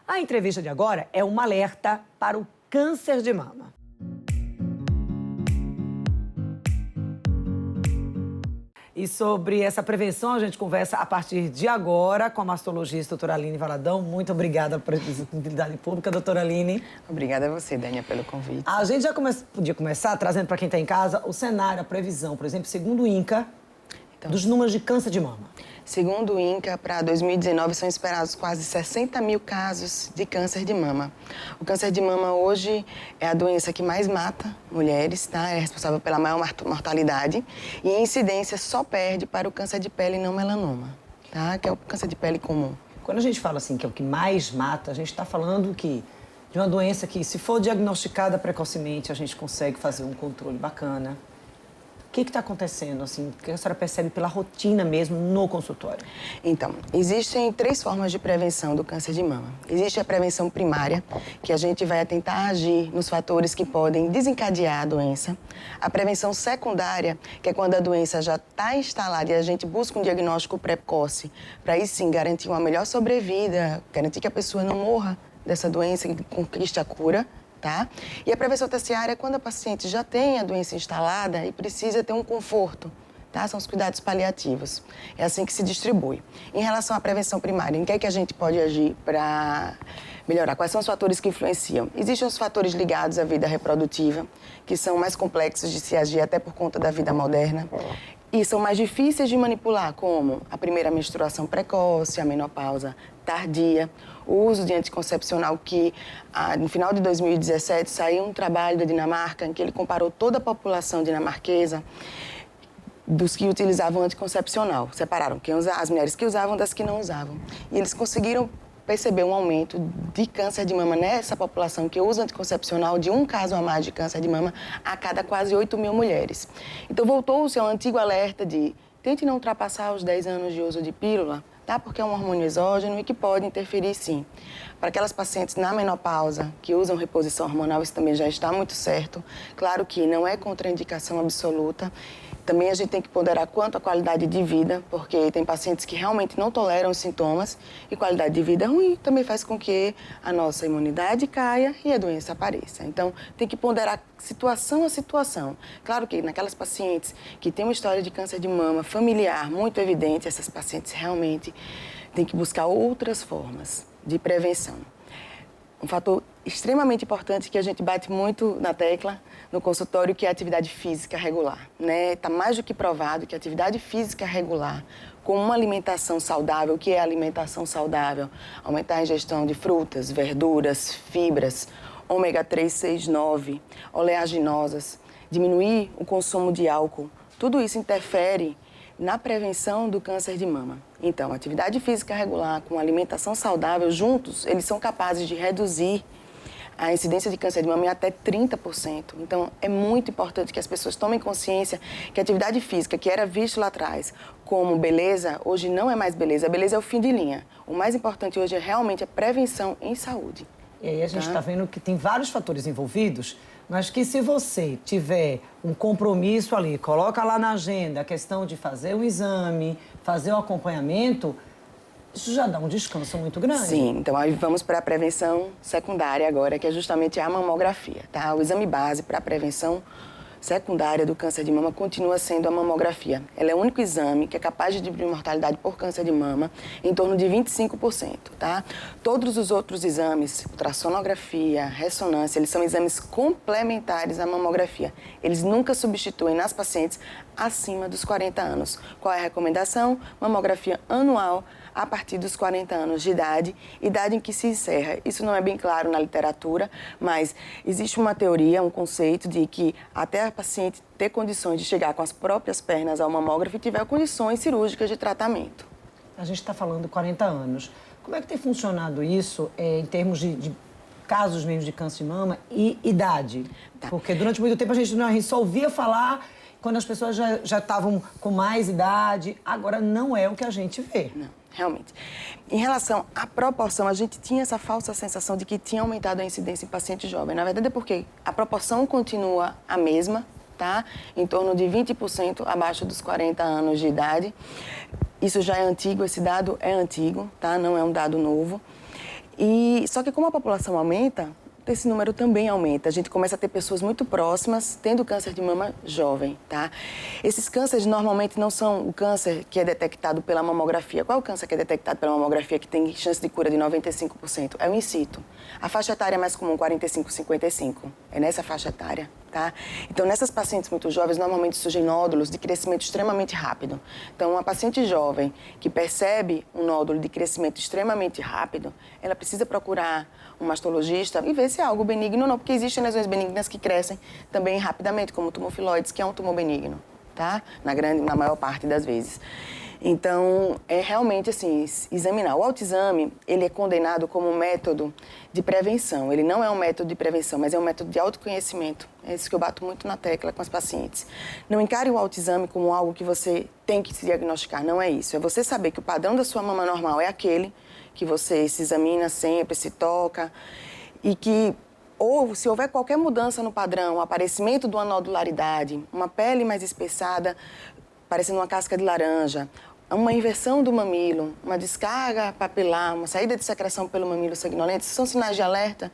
A entrevista de agora é um alerta para o câncer de mama. E sobre essa prevenção, a gente conversa a partir de agora com a mastologista doutora Aline Valadão. Muito obrigada pela disponibilidade pública, doutora Aline. Obrigada a você, Dania, pelo convite. A gente já podia começar trazendo para quem está em casa o cenário, a previsão, por exemplo, segundo o INCA, dos números de câncer de mama. Segundo o INCA, para 2019 são esperados quase 60 mil casos de câncer de mama. O câncer de mama hoje é a doença que mais mata mulheres, tá? É responsável pela maior mortalidade e a incidência só perde para o câncer de pele não melanoma, tá? Que é o câncer de pele comum. Quando a gente fala assim que é o que mais mata, a gente está falando de uma doença que, se for diagnosticada precocemente, a gente consegue fazer um controle bacana. O que está acontecendo, assim, que a senhora percebe pela rotina mesmo no consultório? Então, existem 3 formas de prevenção do câncer de mama. Existe a prevenção primária, que a gente vai tentar agir nos fatores que podem desencadear a doença. A prevenção secundária, que é quando a doença já está instalada e a gente busca um diagnóstico precoce, para aí sim garantir uma melhor sobrevida, garantir que a pessoa não morra dessa doença e conquiste a cura. Tá? E a prevenção terciária é quando a paciente já tem a doença instalada e precisa ter um conforto. Tá? São os cuidados paliativos. É assim que se distribui. Em relação à prevenção primária, em que é que a gente pode agir para melhorar? Quais são os fatores que influenciam? Existem os fatores ligados à vida reprodutiva, que são mais complexos de se agir até por conta da vida moderna. E são mais difíceis de manipular, como a primeira menstruação precoce, a menopausa tardia, o uso de anticoncepcional que, no final de 2017, saiu um trabalho da Dinamarca em que ele comparou toda a população dinamarquesa dos que utilizavam anticoncepcional. Separaram as mulheres que usavam das que não usavam. E eles conseguiram perceber um aumento de câncer de mama nessa população que usa anticoncepcional de um caso a mais de câncer de mama a cada quase 8 mil mulheres. Então, voltou-se ao antigo alerta de tente não ultrapassar os 10 anos de uso de pílula, tá? Porque é um hormônio exógeno e que pode interferir, sim. Para aquelas pacientes na menopausa que usam reposição hormonal, isso também já está muito certo. Claro que não é contraindicação absoluta. Também a gente tem que ponderar quanto à qualidade de vida, porque tem pacientes que realmente não toleram os sintomas e qualidade de vida ruim também faz com que a nossa imunidade caia e a doença apareça. Então, tem que ponderar situação a situação. Claro que naquelas pacientes que têm uma história de câncer de mama familiar muito evidente, essas pacientes realmente têm que buscar outras formas de prevenção. Um fator extremamente importante que a gente bate muito na tecla no consultório, que é a atividade física regular, né? Está mais do que provado que a atividade física regular, com uma alimentação saudável, que é a alimentação saudável, aumentar a ingestão de frutas, verduras, fibras, ômega 3, 6, 9, oleaginosas, diminuir o consumo de álcool, tudo isso interfere na prevenção do câncer de mama. Então, atividade física regular com alimentação saudável, juntos, eles são capazes de reduzir a incidência de câncer de mama em até 30%. Então, é muito importante que as pessoas tomem consciência que a atividade física, que era vista lá atrás como beleza, hoje não é mais beleza. A beleza é o fim de linha. O mais importante hoje é realmente a prevenção em saúde. E aí a gente está vendo que tem vários fatores envolvidos, mas que se você tiver um compromisso ali, coloca lá na agenda a questão de fazer o exame, fazer o acompanhamento, isso já dá um descanso muito grande. Sim, então aí vamos para a prevenção secundária agora, que é justamente a mamografia, tá? O exame base para a prevenção secundária do câncer de mama continua sendo a mamografia. Ela é o único exame que é capaz de diminuir a mortalidade por câncer de mama em torno de 25%, tá? Todos os outros exames, ultrassonografia, ressonância, eles são exames complementares à mamografia. Eles nunca substituem nas pacientes acima dos 40 anos. Qual é a recomendação? Mamografia anual a partir dos 40 anos de idade em que se encerra. Isso não é bem claro na literatura, mas existe uma teoria, um conceito de que até a paciente ter condições de chegar com as próprias pernas ao mamógrafo e tiver condições cirúrgicas de tratamento. A gente está falando de 40 anos. Como é que tem funcionado isso em termos de casos mesmo de câncer de mama e idade? Tá. Porque durante muito tempo a gente só ouvia falar quando as pessoas já estavam com mais idade. Agora não é o que a gente vê. Não. Realmente. Em relação à proporção, a gente tinha essa falsa sensação de que tinha aumentado a incidência em paciente jovem. Na verdade é porque a proporção continua a mesma, tá? Em torno de 20% abaixo dos 40 anos de idade. Isso já é antigo, esse dado é antigo, tá? Não é um dado novo. E só que como a população aumenta, esse número também aumenta. A gente começa a ter pessoas muito próximas tendo câncer de mama jovem, tá? Esses cânceres normalmente não são o câncer que é detectado pela mamografia. Qual é o câncer que é detectado pela mamografia que tem chance de cura de 95%? É o in situ. A faixa etária mais comum, 45, 55. É nessa faixa etária, tá? Então, nessas pacientes muito jovens, normalmente surgem nódulos de crescimento extremamente rápido. Então, uma paciente jovem que percebe um nódulo de crescimento extremamente rápido, ela precisa procurar um mastologista e ver se é algo benigno ou não, porque existem lesões benignas que crescem também rapidamente, como o tumor filoides, que é um tumor benigno, tá? Na maior parte das vezes. Então, é realmente assim, examinar. O autoexame, ele é condenado como um método de prevenção. Ele não é um método de prevenção, mas é um método de autoconhecimento. É isso que eu bato muito na tecla com as pacientes. Não encare o autoexame como algo que você tem que se diagnosticar, não é isso. É você saber que o padrão da sua mama normal é aquele, que você se examina sempre, se toca, e que, ou se houver qualquer mudança no padrão, o aparecimento de uma nodularidade, uma pele mais espessada, parecendo uma casca de laranja, uma inversão do mamilo, uma descarga papilar, uma saída de secreção pelo mamilo sanguinolento, são sinais de alerta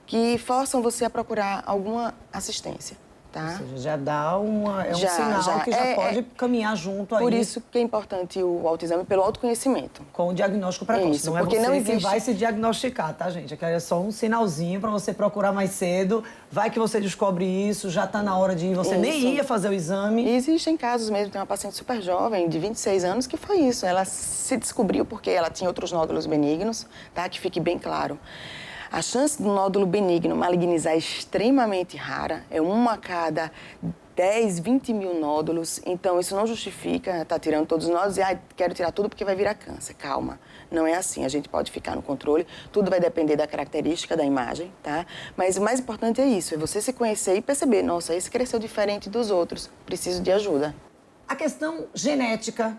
que forçam você a procurar alguma assistência. Tá? Ou seja, já dá um sinal que já pode caminhar junto aí. Por isso que é importante o autoexame pelo autoconhecimento. Com o diagnóstico precoce. Isso, não é porque você não existe... que vai se diagnosticar, tá, gente? Aqui é só um sinalzinho para você procurar mais cedo. Vai que você descobre isso, já está na hora de ir. Você nem ia fazer o exame. E existem casos mesmo. Tem uma paciente super jovem, de 26 anos, que foi isso. Ela se descobriu porque ela tinha outros nódulos benignos, tá? Que fique bem claro. A chance do nódulo benigno malignizar é extremamente rara, é uma a cada 10, 20 mil nódulos, então isso não justifica estar tirando todos os nódulos e quero tirar tudo porque vai virar câncer. Calma, não é assim, a gente pode ficar no controle, tudo vai depender da característica da imagem, tá? Mas o mais importante é isso, é você se conhecer e perceber, nossa, esse cresceu diferente dos outros, preciso de ajuda. A questão genética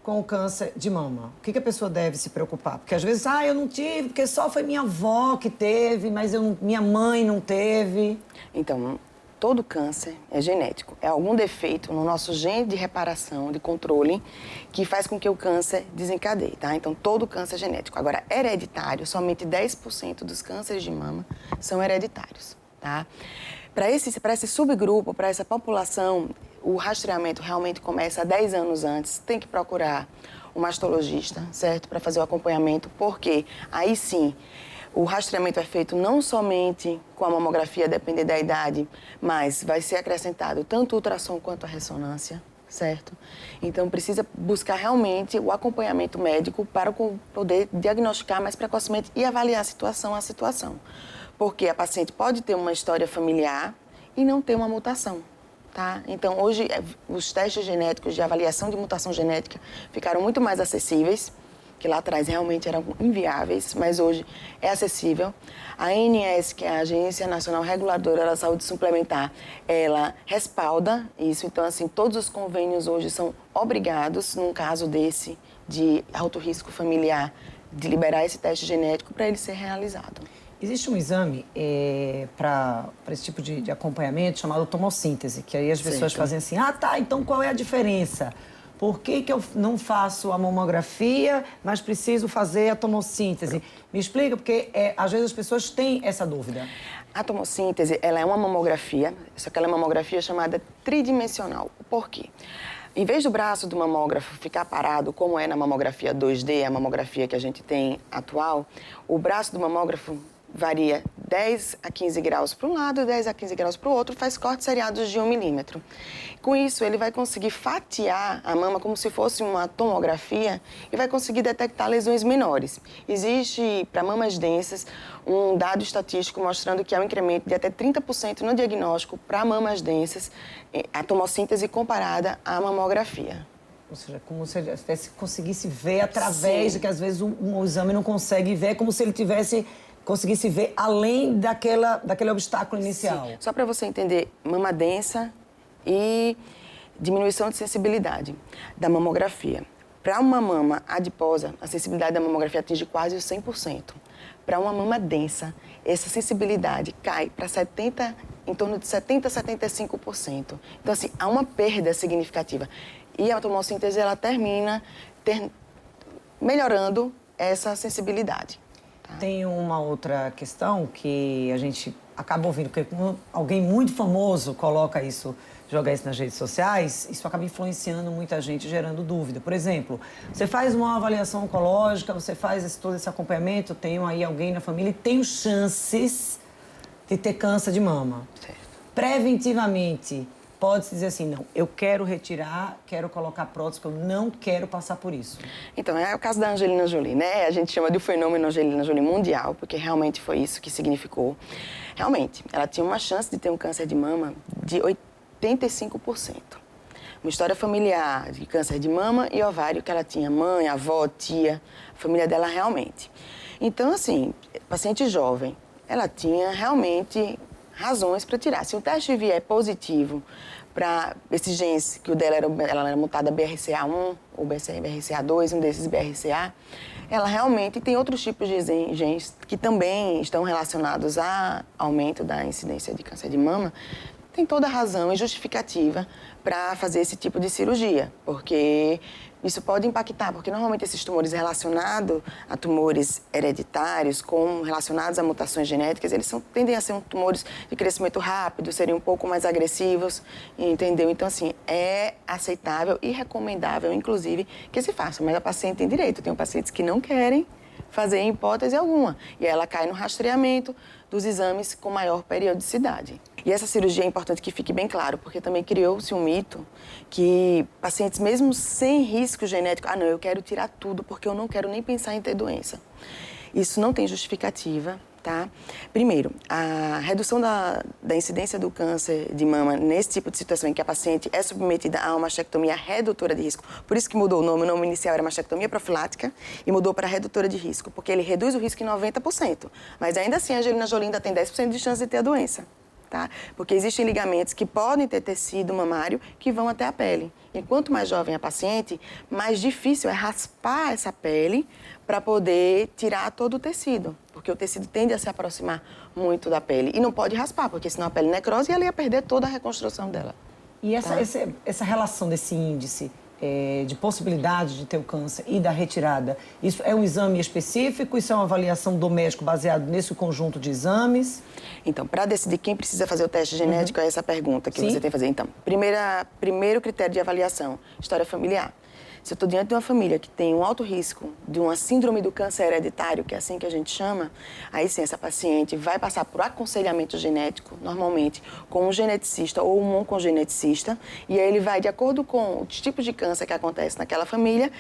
com o câncer de mama. O que a pessoa deve se preocupar? Porque às vezes, eu não tive, porque só foi minha avó que teve, mas minha mãe não teve. Então, todo câncer é genético. É algum defeito no nosso gene de reparação, de controle, que faz com que o câncer desencadeie, tá? Então, todo câncer é genético. Agora, hereditário, somente 10% dos cânceres de mama são hereditários, tá? Para esse subgrupo, para essa população, o rastreamento realmente começa 10 anos antes. Tem que procurar um mastologista, certo? Para fazer o acompanhamento, porque aí sim, o rastreamento é feito não somente com a mamografia, depender da idade, mas vai ser acrescentado tanto o ultrassom quanto a ressonância, certo? Então, precisa buscar realmente o acompanhamento médico para poder diagnosticar mais precocemente e avaliar a situação. Porque a paciente pode ter uma história familiar e não ter uma mutação. Tá? Então, hoje, os testes genéticos de avaliação de mutação genética ficaram muito mais acessíveis, que lá atrás realmente eram inviáveis, mas hoje é acessível. A ANS, que é a Agência Nacional Reguladora da Saúde Suplementar, ela respalda isso. Então, assim, todos os convênios hoje são obrigados, num caso desse, de alto risco familiar, de liberar esse teste genético para ele ser realizado. Existe um exame para esse tipo de acompanhamento chamado tomossíntese, que aí as pessoas fazem assim, então qual é a diferença? Por que eu não faço a mamografia, mas preciso fazer a tomossíntese? Me explica, porque às vezes as pessoas têm essa dúvida. A tomossíntese, ela é uma mamografia, só que ela é uma mamografia chamada tridimensional. Por quê? Em vez do braço do mamógrafo ficar parado, como é na mamografia 2D, a mamografia que a gente tem atual, o braço do mamógrafo varia 10 a 15 graus para um lado e 10 a 15 graus para o outro, faz cortes seriados de 1 milímetro. Com isso, ele vai conseguir fatiar a mama como se fosse uma tomografia e vai conseguir detectar lesões menores. Existe, para mamas densas, um dado estatístico mostrando que há um incremento de até 30% no diagnóstico para mamas densas, a tomossíntese comparada à mamografia. Ou seja, como se ele conseguisse ver através de que, às vezes, o exame não consegue ver, como se ele conseguisse ver além daquele obstáculo inicial. Sim. Só para você entender, mama densa e diminuição de sensibilidade da mamografia. Para uma mama adiposa, a sensibilidade da mamografia atinge quase os 100%. Para uma mama densa, essa sensibilidade cai para em torno de 70% a 75%. Então, assim, há uma perda significativa. E a tomossíntese, ela termina melhorando essa sensibilidade. Tem uma outra questão que a gente acaba ouvindo, porque quando alguém muito famoso coloca isso, joga isso nas redes sociais, isso acaba influenciando muita gente, gerando dúvida. Por exemplo, você faz uma avaliação oncológica, você faz todo esse acompanhamento, tem aí alguém na família e tem chances de ter câncer de mama. Certo. Preventivamente, pode-se dizer assim, não, eu quero retirar, quero colocar prótese, porque eu não quero passar por isso. Então, é o caso da Angelina Jolie, né? A gente chama de fenômeno Angelina Jolie mundial, porque realmente foi isso que significou. Realmente, ela tinha uma chance de ter um câncer de mama de 85%. Uma história familiar de câncer de mama e ovário, que ela tinha mãe, avó, tia, a família dela realmente. Então, assim, paciente jovem, ela tinha realmente razões para tirar. Se o teste vier positivo para esses genes, que o dela ela era mutada BRCA1 ou BRCA2, um desses BRCA, ela realmente tem outros tipos de genes que também estão relacionados a aumento da incidência de câncer de mama, tem toda a razão e justificativa para fazer esse tipo de cirurgia, porque isso pode impactar, porque normalmente esses tumores relacionados a tumores hereditários, relacionados a mutações genéticas, eles tendem a ser tumores de crescimento rápido, seriam um pouco mais agressivos, entendeu? Então, assim, é aceitável e recomendável, inclusive, que se faça, mas a paciente tem direito. Tem pacientes que não querem fazer em hipótese alguma, e aí ela cai no rastreamento dos exames com maior periodicidade. E essa cirurgia é importante que fique bem claro, porque também criou-se um mito que pacientes, mesmo sem risco genético, não, eu quero tirar tudo porque eu não quero nem pensar em ter doença. Isso não tem justificativa, tá? Primeiro, a redução da incidência do câncer de mama nesse tipo de situação em que a paciente é submetida a uma mastectomia redutora de risco. Por isso que mudou o nome inicial era mastectomia profilática e mudou para redutora de risco, porque ele reduz o risco em 90%. Mas ainda assim, a Angelina Jolie ainda tem 10% de chance de ter a doença. Tá? Porque existem ligamentos que podem ter tecido mamário que vão até a pele. E quanto mais jovem a paciente, mais difícil é raspar essa pele para poder tirar todo o tecido, porque o tecido tende a se aproximar muito da pele. E não pode raspar, porque senão a pele necrose e ela ia perder toda a reconstrução dela. E essa relação desse índice de possibilidade de ter o câncer e da retirada, isso é um exame específico? Isso é uma avaliação do médico baseado nesse conjunto de exames? Então, para decidir quem precisa fazer o teste genético, é essa pergunta que você tem que fazer. Então, primeiro critério de avaliação, história familiar. Se eu estou diante de uma família que tem um alto risco de uma síndrome do câncer hereditário, que é assim que a gente chama, aí sim, essa paciente vai passar por aconselhamento genético, normalmente, com um geneticista ou um oncogeneticista, e aí ele vai, de acordo com os tipos de câncer que acontece naquela família,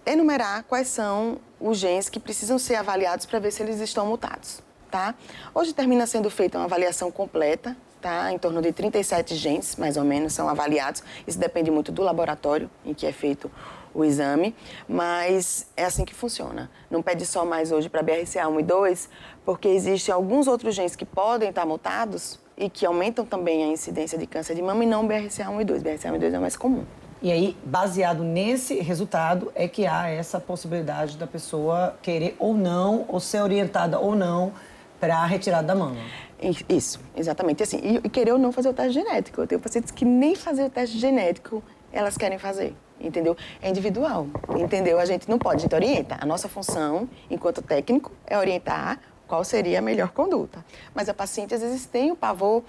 enumerar quais são os genes que precisam ser avaliados para ver se eles estão mutados, tá? Hoje termina sendo feita uma avaliação completa, tá? Em torno de 37 genes, mais ou menos, são avaliados. Isso depende muito do laboratório em que é feito o exame, mas é assim que funciona. Não pede só mais hoje para BRCA1 e 2, porque existem alguns outros genes que podem estar mutados e que aumentam também a incidência de câncer de mama e não BRCA1 e 2. BRCA1 e 2 é o mais comum. E aí, baseado nesse resultado, é que há essa possibilidade da pessoa querer ou não, ou ser orientada ou não, para a retirada da mama. Isso, exatamente. Assim, e querer ou não fazer o teste genético. Eu tenho pacientes que nem fazer o teste genético elas querem fazer, entendeu? É individual, entendeu? A gente não pode, a gente orienta. A nossa função, enquanto técnico, é orientar qual seria a melhor conduta. Mas a paciente, às vezes, tem o pavor.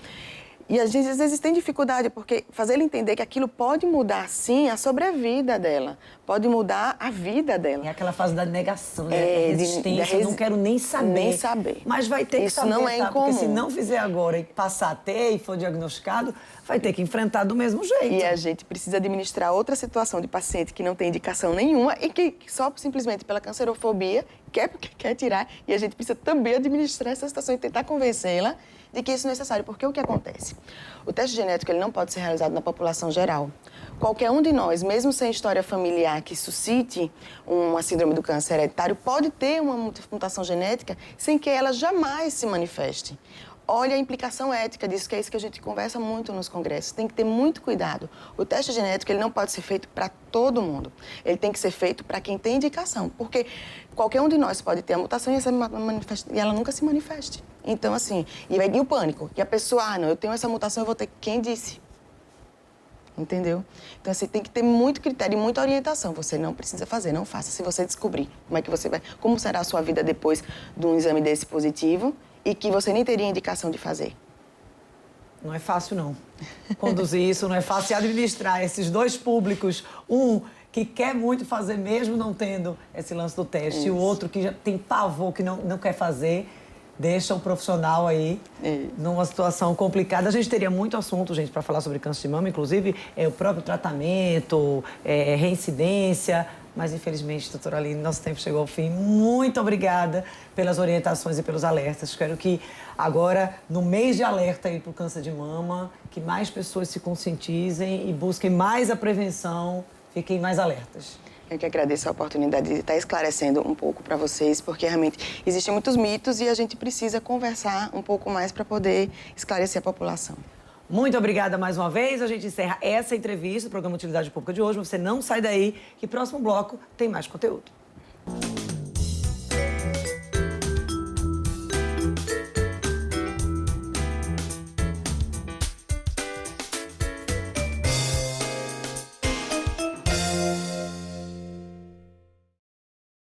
E às vezes tem dificuldade, porque fazer ele entender que aquilo pode mudar, sim, a sobrevida dela. Pode mudar a vida dela. É aquela fase da negação, né? Da resistência, não quero nem saber. Nem saber. Mas vai ter que saber, isso não é incomum. Porque se não fizer agora e passar a ter e for diagnosticado, vai ter que enfrentar do mesmo jeito. E a gente precisa administrar outra situação de paciente que não tem indicação nenhuma e que só simplesmente pela cancerofobia quer porque quer tirar. E a gente precisa também administrar essa situação e tentar convencê-la de que isso é necessário. Porque o que acontece? O teste genético ele não pode ser realizado na população geral. Qualquer um de nós, mesmo sem história familiar que suscite uma síndrome do câncer hereditário, pode ter uma mutação genética sem que ela jamais se manifeste. Olha a implicação ética disso, que é isso que a gente conversa muito nos congressos. Tem que ter muito cuidado. O teste genético ele não pode ser feito para todo mundo. Ele tem que ser feito para quem tem indicação. Porque qualquer um de nós pode ter a mutação e ela nunca se manifeste. Então, assim, e o pânico. E a pessoa, não, eu tenho essa mutação, eu vou ter... Quem disse? entendeu? Então, assim, tem que ter muito critério e muita orientação. Você não precisa fazer, não faça. Se você descobrir como será a sua vida depois de um exame desse positivo e que você nem teria indicação de fazer. Não é fácil, não. Conduzir isso não é fácil. E administrar esses dois públicos, um que quer muito fazer mesmo não tendo esse lance do teste, isso. E o outro que já tem pavor, que não quer fazer, deixa o profissional aí numa situação complicada. A gente teria muito assunto, gente, para falar sobre câncer de mama, inclusive o próprio tratamento, reincidência. Mas, infelizmente, doutora Aline, nosso tempo chegou ao fim. Muito obrigada pelas orientações e pelos alertas. Espero que agora, no mês de alerta para o câncer de mama, que mais pessoas se conscientizem e busquem mais a prevenção, fiquem mais alertas. Eu que agradeço a oportunidade de estar esclarecendo um pouco para vocês, porque realmente existem muitos mitos e a gente precisa conversar um pouco mais para poder esclarecer a população. Muito obrigada mais uma vez. A gente encerra essa entrevista do programa Utilidade Pública de hoje. Você não sai daí, que próximo bloco tem mais conteúdo.